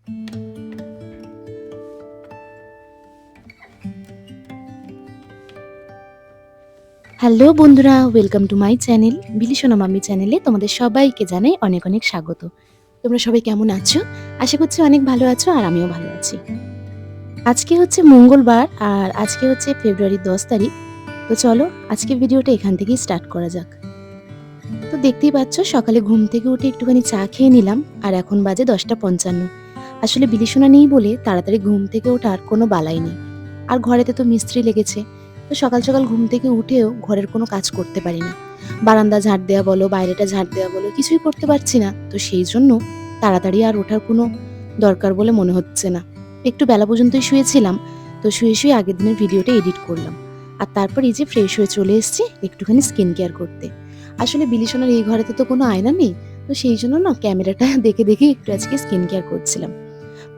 Hello বন্ধুরা, welcome to my channel বিলি সোনা মাম্মি চ্যানেলে তোমাদের সবাইকে জানাই অনেক অনেক স্বাগত। তোমরা সবাই কেমন আছো? আশা করছি অনেক ভালো আছো আর আমিও ভালো আছি। আজকে হচ্ছে মঙ্গলবার আর আজকে হচ্ছে ফেব্রুয়ারির 10 তারিখ। তো চলো আজকে ভিডিওটা এখান থেকেই স্টার্ট করা যাক। তো দেখতেই পাচ্ছ সকালে ঘুম থেকে উঠে একটুখানি চা খেয়ে নিলাম আর এখন বাজে 10:55। আসলে বিলি সোনা নেই বলে তাড়াতাড়ি ঘুম থেকে ওঠার কোনো বালাই নেই। আর ঘরেতে তো মিস্ত্রি লেগেছে, তো সকাল সকাল ঘুম থেকে উঠেও ঘরের কোনো কাজ করতে পারি না। বারান্দা ঝাড় দেওয়া বলো, বাইরেটা ঝাড় দেওয়া বলো, কিছুই করতে পারছি না। তো সেই জন্য তাড়াতাড়ি আর ওঠার কোনো দরকার বলে মনে হচ্ছে না। একটু বেলা পর্যন্তই শুয়েছিলাম, তো শুয়ে শুয়ে আগের দিনের ভিডিওটা এডিট করলাম। আর তারপর এই যে ফ্রেশ হয়ে চলে এসেছি একটুখানি স্কিন কেয়ার করতে। আসলে বিলি সোনার এই ঘরেতে তো কোনো আয়না নেই, তো সেই জন্য না ক্যামেরাটা দেখে দেখে একটু আজকে স্কিন কেয়ার করছিলাম।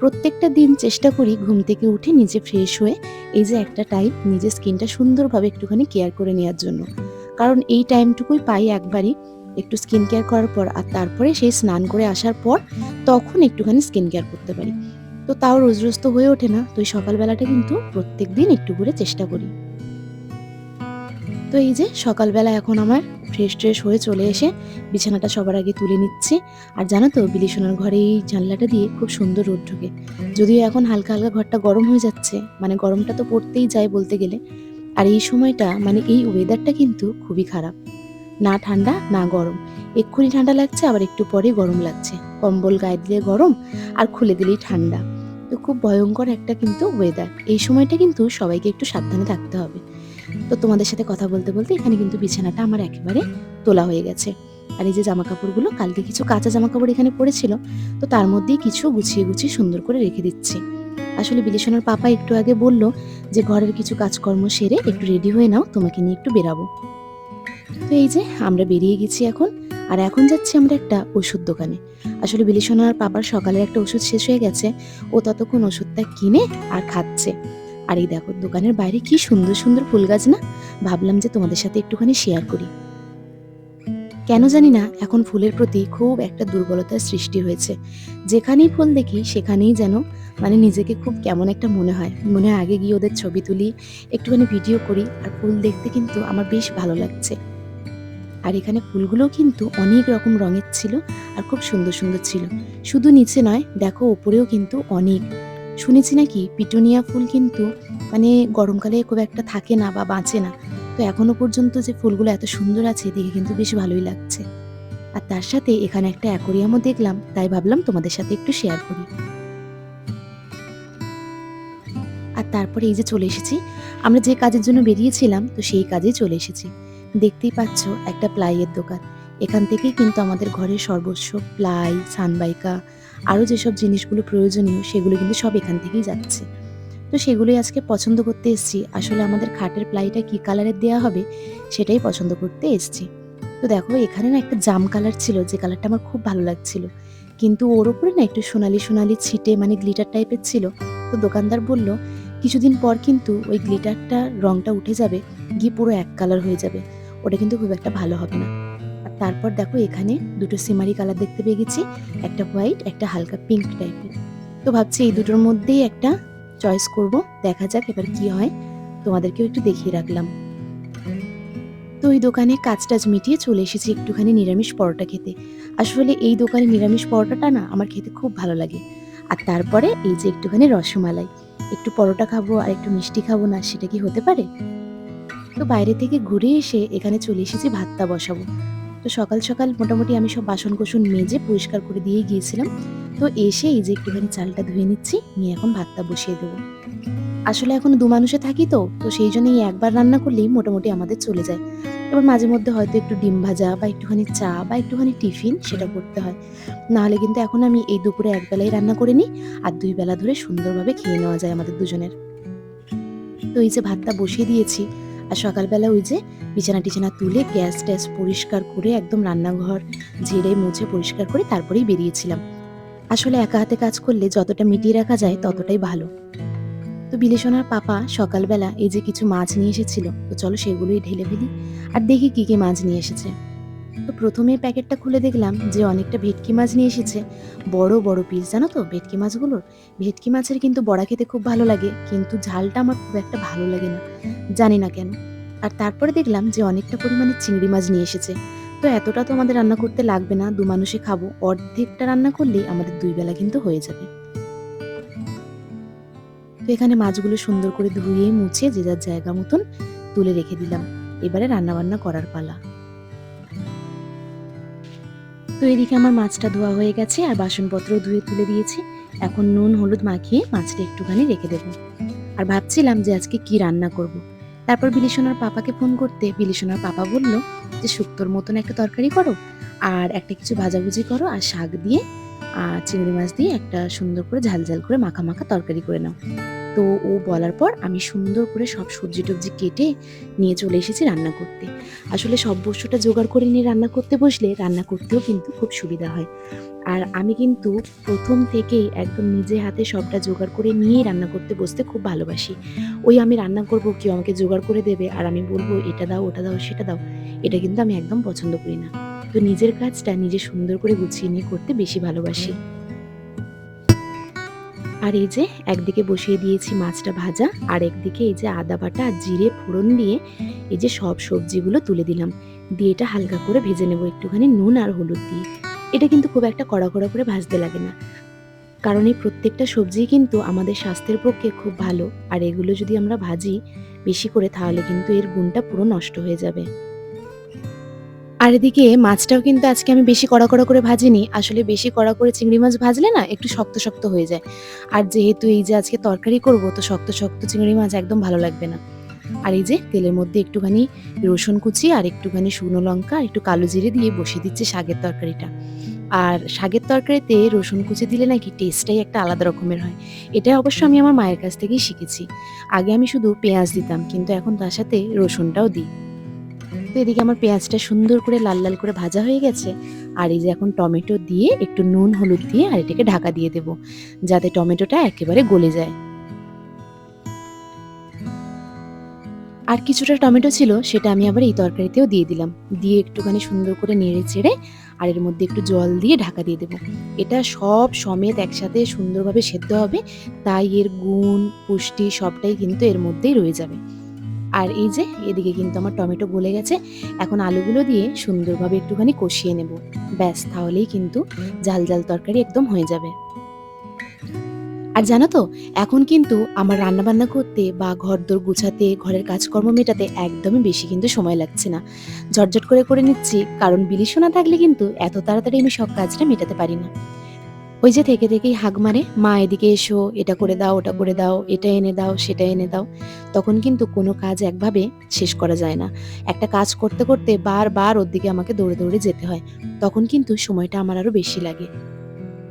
প্রত্যেকটা দিন চেষ্টা করি ঘুম থেকে উঠে নিজে ফ্রেশ হয়ে এই যে একটা টাইম নিজের স্কিনটা সুন্দরভাবে একটুখানি কেয়ার করে নেওয়ার জন্য। কারণ এই টাইমটুকুই পাই একবারই একটু স্কিন কেয়ার করার পর, আর তারপরে সেই স্নান করে আসার পর তখন একটুখানি স্কিন কেয়ার করতে পারি। তো তাও রোজ রোজ তো হয়ে ওঠে না, তো এই সকালবেলাটা কিন্তু প্রত্যেক দিন একটু করে চেষ্টা করি। তো এই যে সকালবেলা এখন আমার ফ্রেশ ট্রেশ হয়ে চলে এসে বিছানাটা সবার আগে তুলে নিচ্ছি। আর জানো তো বিলি সোনার ঘরে এই জানলাটা দিয়ে খুব সুন্দর রোদ ঢোকে। যদিও এখন হালকা হালকা ঘরটা গরম হয়ে যাচ্ছে, মানে গরমটা তো পড়তেই যায় বলতে গেলে। আর এই সময়টা মানে এই ওয়েদারটা কিন্তু খুবই খারাপ, না ঠান্ডা না গরম। এক্ষুনি ঠান্ডা লাগছে আবার একটু পরে গরম লাগছে, কম্বল গায়ে দিলে গরম আর খুলে দিলেই ঠান্ডা। তো খুব ভয়ঙ্কর একটা কিন্তু ওয়েদার। এই সময়টা কিন্তু সবাইকে একটু সাবধানে থাকতে হবে। তো তোমাদের সাথে কথা বলতে বলতে এখানে কিন্তু বিছানাটা আমার একেবারে তোলা হয়ে গেছে। আর এই যে জামা কাপড়গুলো, কালকে কিছু কাঁচা জামা কাপড় এখানে পড়েছিল, তো তার মধ্যেই কিছু গুছিয়ে গুছিয়ে সুন্দর করে রেখে দিচ্ছি। আসলে বিলিশনের পাপা একটু আগে বলল যে ঘরের কিছু কাজকর্ম সেরে একটু রেডি হয়ে নাও, তোমাকে নিয়ে একটু বেরাবো। তো এই যে আমরা বেরিয়ে গেছি এখন। আর এখন যাচ্ছি আমরা একটা ওষুধ দোকানে। আসলে বিলিশনার পাপার সকালের একটা ওষুধ শেষ হয়ে গেছে, ও ততক্ষণ ওষুধটা কিনে আর খাচ্ছে। আর এই দেখো দোকানের বাইরে কি সুন্দর সুন্দর ফুল গাছ না, ভাবলাম যে তোমাদের সাথে একটুখানি শেয়ার করি। কেন জানি না এখন ফুলের প্রতি খুব একটা দুর্বলতার সৃষ্টি হয়েছে। যেখানেই ফুল দেখি সেখানেই যেন মানে নিজেকে খুব কেমন একটা মনে হয়, মনে হয় আগে গিয়ে ওদের ছবি তুলি, একটুখানি ভিডিও করি। আর ফুল দেখতে কিন্তু আমার বেশ ভালো লাগছে। আর এখানে ফুলগুলোও কিন্তু অনেক রকম রঙের ছিল আর খুব সুন্দর সুন্দর ছিল। শুধু নিচে নয়, দেখো ওপরেও কিন্তু অনেক। শুনেছি নাকি পিটুনিয়া ফুল কিন্তু মানে গরমকালে খুব একটা থাকে না বা বাঁচে না। তো এখনো পর্যন্ত যে ফুলগুলো এত সুন্দর আছে দেখে কিন্তু বেশ ভালোই লাগছে। আর তার সাথে এখানে একটা অ্যাকোরিয়ামও দেখলাম, তাই ভাবলাম তোমাদের সাথে একটু শেয়ার করি। আর তারপরে এই যে চলে এসেছি, আমরা যে কাজের জন্য বেরিয়েছিলাম তো সেই কাজেই চলে এসেছি। দেখতেই পাচ্ছ একটা প্লাইয়ের দোকান। এখান থেকেই কিন্তু আমাদের ঘরের সর্বস্ব প্লাই, সানবাইকা, আরও যেসব জিনিসগুলো প্রয়োজনীয় সেগুলো কিন্তু সব এখান থেকেই যাচ্ছে। তো সেগুলোই আজকে পছন্দ করতে এসেছি। আসলে আমাদের খাটের প্লাইটা কী কালারের দেওয়া হবে সেটাই পছন্দ করতে এসেছি। তো দেখো এখানে না একটা জাম কালার ছিল, যে কালারটা আমার খুব ভালো লাগছিল, কিন্তু ওর উপরে না একটু সোনালি সোনালি ছিটে মানে গ্লিটার টাইপের ছিল। তো দোকানদার বলল কিছুদিন পর কিন্তু ওই গ্লিটারটা রংটা উঠে যাবে, গিয়ে পুরো এক কালার হয়ে যাবে, ওটা কিন্তু খুব একটা ভালো হবে না। আর তারপর দেখো এখানে দুটো সিমারি কালার দেখতে পেয়ে গেছি, একটা হোয়াইট একটা হালকা পিঙ্ক টাইপের। তো ভাবছি এই দুটোর মধ্যেই একটা চয়েস করব, দেখা যাক এবার কি হয়। তোমাদেরকেও একটু দেখিয়ে রাখলাম। তো ওই দোকানে কাজ টাজ মিটিয়ে চলে এসেছি একটুখানি নিরামিষ পরোটা খেতে। আসলে এই দোকানে নিরামিষ পরোটাটা না আমার খেতে খুব ভালো লাগে। আর তারপরে এই যে একটুখানি রসমালাই, একটু পরোটা খাবো আর একটু মিষ্টি খাবো না, সেটা কি হতে পারে? তো বাইরে থেকে ঘুরে এসে এখানে চলে এসেছি ভাতটা বসাবো। তো সকাল সকাল মোটামুটি আমি সব বাসন কোসন মেজে পরিষ্কার করে দিয়েই গিয়েছিলাম। তো এসে এই যে একটুখানি চালটা ধুয়ে নিচ্ছি, নিয়ে এখন ভাতটা বসিয়ে দেবো। আসলে এখন দু মানুষে থাকি, তো তো সেই জন্য এই একবার রান্না করলেই মোটামুটি আমাদের চলে যায়। এবার মাঝে মধ্যে হয়তো একটু ডিম ভাজা বা একটুখানি চা বা একটুখানি টিফিন সেটা করতে হয়। নাহলে কিন্তু এখন আমি এই দুপুরে একবেলাই রান্না করে নিই, আর ২ বেলা ধরে সুন্দরভাবে খেয়ে নেওয়া যায় আমাদের দুজনের। তো এই যে ভাতটা বসিয়ে দিয়েছি, আর সকালবেলা ওই যে বিছানা টিছানা তুলে গ্যাস ট্যাস পরিষ্কার করে একদম রান্নাঘর ঝেড়ে মুছে পরিষ্কার করে তারপরেই বেরিয়েছিলাম। আসলে একা হাতে কাজ করলে যতটা মিটিয়ে রাখা যায় ততটাই ভালো। তো বিলেসোনার পাপা সকালবেলা এই যে কিছু মাছ নিয়ে এসেছিল, তো চলো সেগুলোই ঢেলে ফেলি আর দেখি কি কি মাছ নিয়ে এসেছে। তো প্রথমেই প্যাকেটটা খুলে দেখলাম যে অনেকটা ভেটকি মাছ নিয়ে এসেছে। বড়, বড় পিস জানো তো ভেটকি মাছগুলোর? ভেটকি মাছের কিন্তু বড়া খেতে খুব ভালো লাগে, কিন্তু ঝালটা আমার খুব একটা ভালো লাগে না। জানি না কেন। আর তারপরে দেখলাম যে অনেকটা পরিমাণে চিংড়ি মাছ নিয়ে এসেছে। তো এতটা তো আমাদের রান্না করতে লাগবে না, ২ মানুষে খাবো। অর্ধেকটা রান্না করলেই আমাদের ২ বেলা কিন্তু হয়ে যাবে। তো এখানে মাছগুলো সুন্দর করে ধুয়ে মুছে যে যার জায়গা মতন তুলে রেখে দিলাম। এবারে রান্নাবান্না করার পালা। তো এদিকে আমার মাছটা ধোয়া হয়ে গেছে আর বাসনপত্রও ধুয়ে তুলে দিয়েছি। এখন নুন হলুদ মাখিয়ে মাছটা একটুখানি রেখে দেবো। আর ভাবছিলাম যে আজকে কি রান্না করব। তারপর বিলিসোনার পাপাকে ফোন করতে বিলিসোনার পাপা বলল যে শুক্তোর মতন একটা তরকারি করো আর একটা কিছু ভাজাভুজি করো আর শাক দিয়ে আর চিংড়ি মাছ দিয়ে একটা সুন্দর করে ঝাল ঝাল করে মাখা মাখা তরকারি করে নাও। তো ও বলার পর আমি সুন্দর করে সব সবজি টবজি কেটে নিয়ে চলে এসেছি রান্না করতে। আসলে সব বস্তুটা জোগাড় করে নিয়ে রান্না করতে বসলে রান্না করতেও কিন্তু খুব সুবিধা হয়। আর আমি কিন্তু প্রথম থেকেই একদম নিজে হাতে সবটা জোগাড় করে নিয়েই রান্না করতে বসতে খুব ভালোবাসি। ওই আমি রান্না করব, কেউ আমাকে জোগাড় করে দেবে আর আমি বলব এটা দাও, ওটা দাও, সেটা দাও। এটা কিন্তু আমি একদম পছন্দ করি না। তো নিজের কাজটা নিজে সুন্দর করে গুছিয়ে নিয়ে করতে বেশি ভালোবাসি। আর এই যে একদিকে বসিয়ে দিয়েছি মাছটা ভাজা আর একদিকে এই যে আদা বাটা আর জিরে ফোড়ন দিয়ে এই যে সব সবজিগুলো তুলে দিলাম। দিয়ে এটা হালকা করে ভেজে নেব একটুখানি নুন আর হলুদ দিয়ে। এটা কিন্তু খুব একটা কড়া কড়া করে ভাজতে লাগে না। কারণ এই প্রত্যেকটা সবজিই কিন্তু আমাদের স্বাস্থ্যের পক্ষে খুব ভালো। আর এগুলো যদি আমরা ভাজি বেশি করে তাহলে কিন্তু এর গুণটা পুরো নষ্ট হয়ে যাবে। আর এদিকে মাছটাও কিন্তু আজকে আমি বেশি কড়া কড়া করে ভাজিনি। আসলে বেশি কড়া করে চিংড়ি মাছ ভাজলে না একটু শক্ত শক্ত হয়ে যায়। আর যেহেতু এই যে আজকে তরকারি করব তো শক্ত শক্ত চিংড়ি মাছ একদম ভালো লাগবে না। আর এই যে তেলের মধ্যে একটুখানি রসুন কুচি আর একটুখানি শুকনো লঙ্কা আর একটু কালো জিরে দিয়ে বসিয়ে দিচ্ছি শাকের তরকারিটা। আর শাকের তরকারিতে রসুন কুচি দিলে নাকি টেস্টটাই একটা আলাদা রকমের হয়। এটা অবশ্য আমি আমার মায়ের কাছ থেকেই শিখেছি। আগে আমি শুধু পেঁয়াজ দিতাম, কিন্তু এখন তার সাথে রসুনটাও দিই। তো এদিকে আমার পেঁয়াজটা সুন্দর করে লাল লাল করে ভাজা হয়ে গেছে। আর এই যে এখন টমেটো দিয়ে একটু নুন হলুদ দিয়ে আর এটাকে ঢাকা দিয়ে দেবো, যাতে টমেটোটা একেবারে গলে যায়। আর কিছুটা টমেটো ছিল সেটা আমি আবার এই তরকারিতেও দিয়ে দিলাম। দিয়ে একটুখানি সুন্দর করে নেড়ে চেড়ে আর এর মধ্যে একটু জল দিয়ে ঢাকা দিয়ে দেবো। এটা সব সমেত একসাথে সুন্দরভাবে সেদ্ধ হবে, তাই এর গুণ পুষ্টি সবটাই কিন্তু এর মধ্যেই রয়ে যাবে। আর এই যে এদিকে কিন্তু আমার টমেটো গলে গেছে। এখন আলুগুলো দিয়ে সুন্দরভাবে একটুখানি কষিয়ে নেব। ব্যাস তাহলেই কিন্তু ঝাল ঝাল তরকারি একদম হয়ে যাবে। আর জানো তো এখন কিন্তু আমার রান্নাবান্না করতে বা ঘরদোর গুছাতে, ঘরের কাজকর্ম মেটাতে একদমই বেশি কিন্তু সময় লাগছে না। ঝটঝট করে করে নিচ্ছি, কারণ বিলিশও না থাকলে কিন্তু এত তাড়াতাড়ি আমি সব কাজটা মেটাতে পারি না। ওই যে থেকে থেকেই হাঁক মারে, "মা এদিকে এসো, এটা করে দাও, ওটা করে দাও, এটা এনে দাও, সেটা এনে দাও।" তখন কিন্তু কোনো কাজ একভাবে শেষ করা যায় না। একটা কাজ করতে করতে বারবার ওর দিকে আমাকে দৌড়ে দৌড়ে যেতে হয়। তখন কিন্তু সময়টা আমার আরো বেশি লাগে।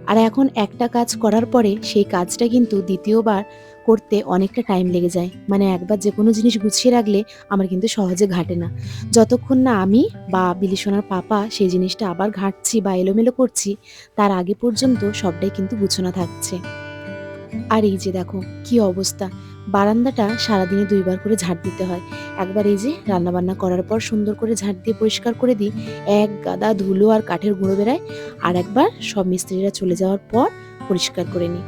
আর এখন একটা কাজ করার পরে সেই কাজটা কিন্তু দ্বিতীয়বার করতে অনেকটা টাইম লেগে যায়। মানে একবার যেকোনো জিনিস গুছিয়ে রাখলে আমার কিন্তু সহজে ঘাটে না। যতক্ষণ না আমি বা বিলিসোনার পাপা সেই জিনিসটা আবার ঘাঁটছি বা এলোমেলো করছি, তার আগে পর্যন্ত সবটাই কিন্তু গুছানো থাকছে। আর এই যে দেখো কি অবস্থা! বারান্দাটা সারাদিনে ২ বার করে ঝাঁট দিতে হয়। একবার এই যে রান্নাবান্না করার পর সুন্দর করে ঝাঁট দিয়ে পরিষ্কার করে দিই। এক গাদা ধুলো আর কাঠের গুঁড়ো বেরায়। আর একবার সব মিস্ত্রিরা চলে যাওয়ার পর পরিষ্কার করে নিই।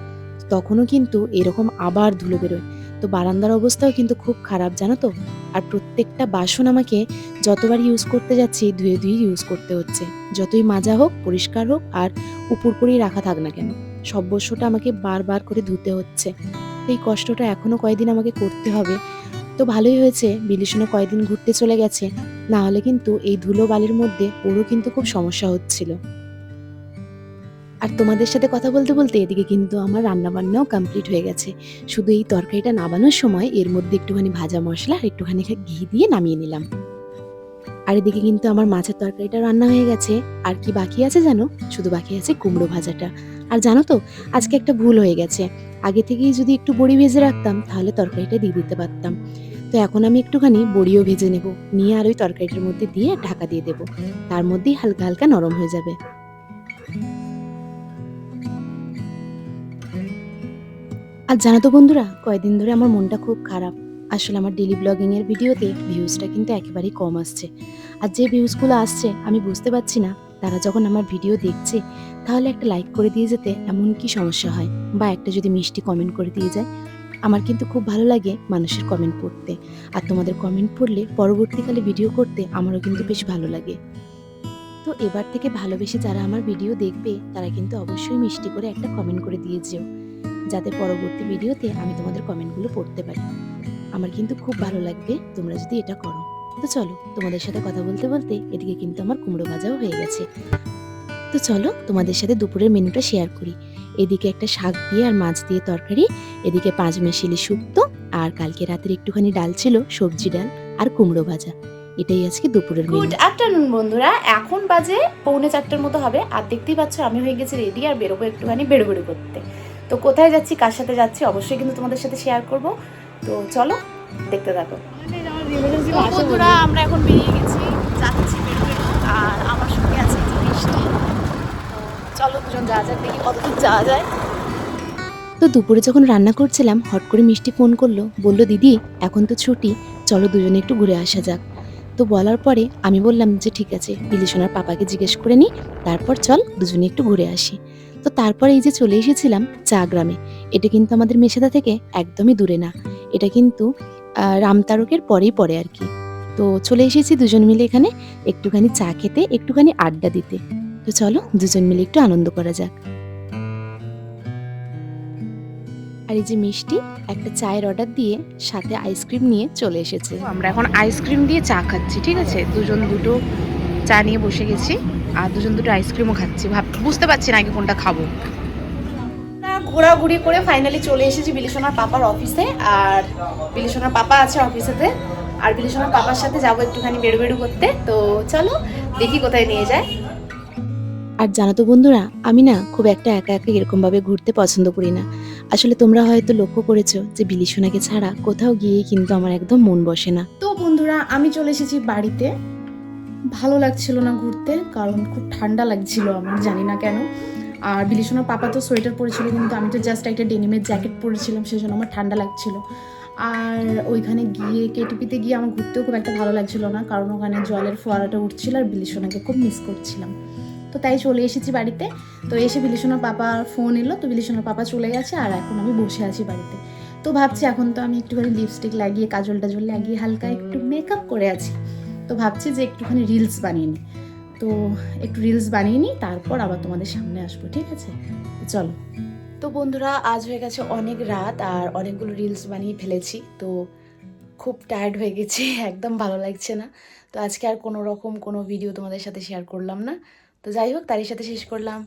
তখনও কিন্তু এরকম আবার ধুলো বেরোয়। তো বারান্দার অবস্থাও কিন্তু খুব খারাপ জানো তো? আর প্রত্যেকটা বাসন আমাকে যতবার ইউজ করতে যাচ্ছি ধুয়ে ধুয়ে ইউজ করতে হচ্ছে। যতই মাজা হোক, পরিষ্কার হোক আর উপুড় করেই রাখা থাক না কেন। সব বস্যটা আমাকে বারবার করে ধুতে হচ্ছে। এই কষ্টটা এখনো কয়েকদিন আমাকে করতে হবে। তো ভালোই হয়েছে বিলিসনও কয়েকদিন ঘুরতে চলে গেছে। না হলে কিন্তু এই ধুলো বালির মধ্যে ওরও কিন্তু খুব সমস্যা হচ্ছিল। আর তোমাদের সাথে কথা বলতে বলতে এদিকে কিন্তু আমার রান্নাবান্নাও কমপ্লিট হয়ে গেছে। শুধু এই তরকারিটা নামানোর সময় এর মধ্যে একটুখানি ভাজা মশলা আর একটুখানি ঘি দিয়ে নামিয়ে নিলাম। আর এদিকে কিন্তু আমার মাছের তরকারিটা রান্না হয়ে গেছে। আর কি বাকি আছে জানো? শুধু বাকি আছে কুমড়ো ভাজাটা। আর জানো তো আজকে একটা ভুল হয়ে গেছে। আগে থেকেই যদি একটু বড়ি ভেজে রাখতাম তাহলে তরকারিটা দিয়ে দিতে পারতাম। তো এখন আমি একটুখানি বড়িও ভেজে নেব। নিয়ে আর ওই তরকারিটার মধ্যে দিয়ে ঢাকা দিয়ে দেব। তার মধ্যেই হালকা হালকা নরম হয়ে যাবে। আর জানো তো বন্ধুরা, কয়েকদিন ধরে আমার মনটা খুব খারাপ। আসলে আমার ডেইলি ব্লগিংয়ের ভিডিওতে ভিউজটা কিন্তু একেবারেই কম আসছে। আর যে ভিউজগুলো আসছে আমি বুঝতে পারছি না তারা যখন আমার ভিডিও দেখছে তাহলে একটা লাইক করে দিয়ে যেতে এমন কি সমস্যা হয়, বা একটা যদি মিষ্টি কমেন্ট করে দিয়ে যায়। আমার কিন্তু খুব ভালো লাগে মানুষের কমেন্ট পড়তে। আর তোমাদের কমেন্ট পড়লে পরবর্তীকালে ভিডিও করতে আমারও কিন্তু বেশ ভালো লাগে। তো এবার থেকে ভালোবেসে যারা আমার ভিডিও দেখবে তারা কিন্তু অবশ্যই মিষ্টি করে একটা কমেন্ট করে দিয়ে যেও, যাতে পরবর্তী ভিডিওতে আমি তোমাদের কমেন্টগুলো পড়তে পারি। আমার কিন্তু খুব ভালো লাগবে তোমরা যদি এটা করো। তো চলো, তোমাদের সাথে কথা বলতে বলতে এদিকে কিন্তু আমার কুমড়ো ভাজাও হয়ে গেছে। তো চলো তোমাদের সাথে দুপুরের মেনুটা শেয়ার করি। এদিকে একটা শাক দিয়ে আর মাছ দিয়ে তরকারি, এদিকে 5 মেশালি শুক্তো, আর কালকে রাতের একটুখানি ডাল ছিল, সবজি ডাল আর কুমড়ো ভাজা। এটাই আজকে দুপুরের মেনু। গুড আফটারনুন বন্ধুরা, এখন বাজে 3:45 মতো হবে। আর দেখতেই পাচ্ছ আমি হয়ে গেছি রেডি আর বেরোবো একটুখানি বেরো করতে। তো কোথায় যাচ্ছি, কার সাথে যাচ্ছি অবশ্যই কিন্তু তোমাদের সাথে শেয়ার করব। তো চলো দেখতে থাকো। বন্ধুরা আমরা এখন বেরিয়ে গেছি, যাচ্ছি বেরো। আর আমার সঙ্গে আছে যে মিষ্টি। তো চলো দুজন যাওয়া যাক, দেখি কতদূর যাওয়া যায়। তো দুপুরে যখন রান্না করছিলাম হট করে মিষ্টি ফোন করলো, বলল দিদি এখন তো ছুটি, চলো দুজনে একটু ঘুরে আসা যাক। তো বলার পরে আমি বললাম যে ঠিক আছে, বিলিসোনার পাপাকে জিজ্ঞেস করে নিই, তারপর চল দুজনে একটু ঘুরে আসি। তো তারপরে এই যে চলে এসেছিলাম চা গ্রামে। এটা কিন্তু আমাদের মেছেদা থেকে একদমই দূরে না, এটা কিন্তু রামতারকের পরেই পড়ে আর কি। তো চলে এসেছি দুজন মিলে এখানে একটুখানি চা খেতে, একটুখানি আড্ডা দিতে। তো চলো দুজন মিলে একটু আনন্দ করা যাক। আর এই যে মিষ্টি একটা চায়ের অর্ডার দিয়ে সাথে আইসক্রিম নিয়ে চলে এসেছে। আমরা এখন আইসক্রিম দিয়ে চা খাচ্ছি, ঠিক আছে? দুজন দুটো চা নিয়ে বসে গেছি আর দুজন দুটো আইসক্রিমও খাচ্ছি। বুঝতে পারছি না আগে কোনটা খাবো। ঘোরাঘুরি করে ফাইনালি চলে এসেছি বিলিসোনার পাপার অফিসে। আর বিলিসোনার পাপা আছে অফিসেতে, আর বিলিসোনার পাপার সাথে যাবো একটুখানি বেরু করতে। তো চলো দেখি কোথায় নিয়ে যায়। আর জানো তো বন্ধুরা, আমি না খুব একটা একা একা এরকমভাবে ঘুরতে পছন্দ করি না। আসলে তোমরা হয়তো লক্ষ্য করেছো যে বিলিসোনাকে ছাড়া কোথাও গিয়ে কিন্তু আমার একদম মন বসে না। তো বন্ধুরা আমি চলে এসেছি বাড়িতে। ভালো লাগছিল না ঘুরতে, কারণ খুব ঠান্ডা লাগছিল আমার, জানি না কেন। আর বিলিসোনার পাপা তো সোয়েটার পরেছিল, কিন্তু আমি তো জাস্ট একটা ডেনিমের জ্যাকেট পরেছিলাম, সেজন্য আমার ঠান্ডা লাগছিল। আর ওইখানে গিয়ে কেটিপিতে গিয়ে আমার ঘুরতেও খুব একটা ভালো লাগছিল না, কারণ ওখানে জলের ফোয়ারাটা উঠছিল আর বিলিসোনাকে খুব মিস করছিলাম। তো তাই চলে এসেছি বাড়িতে। তো এসে বিলিসোনার পাপার ফোন এলো, তো বিলিসোনার পাপা চলে গেছে আর এখন আমি বসে আছি বাড়িতে। তো ভাবছি এখন তো আমি একটুখানি লিপস্টিক লাগিয়ে কাজল টাজল লাগিয়ে হালকা একটু মেকআপ করে আছি। তো ভাবছি যে একটুখানি রিলস বানিয়ে নিই। তো একটু রিলস বানিয়ে নিই, তারপর আবার তোমাদের সামনে আসবো, ঠিক আছে? চলো। তো বন্ধুরা আজ হয়ে গেছে অনেক রাত আর অনেকগুলো রিলস বানিয়ে ফেলেছি। তো খুব টায়ার্ড হয়ে গেছি, একদম ভালো লাগছে না। তো আজকে আর কোনো ভিডিও তোমাদের সাথে শেয়ার করলাম না। তো যাই হোক, তারই সাথে শেষ করলাম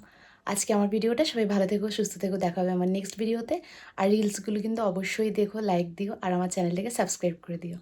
আজকে আমার ভিডিওটা। সবাই ভালো থেকো, সুস্থ থেকো, দেখা হবে আমার নেক্সট ভিডিওতে। আর রিলসগুলো কিন্তু অবশ্যই দেখো, লাইক দিও আর আমার চ্যানেলটাকে সাবস্ক্রাইব করে দিও।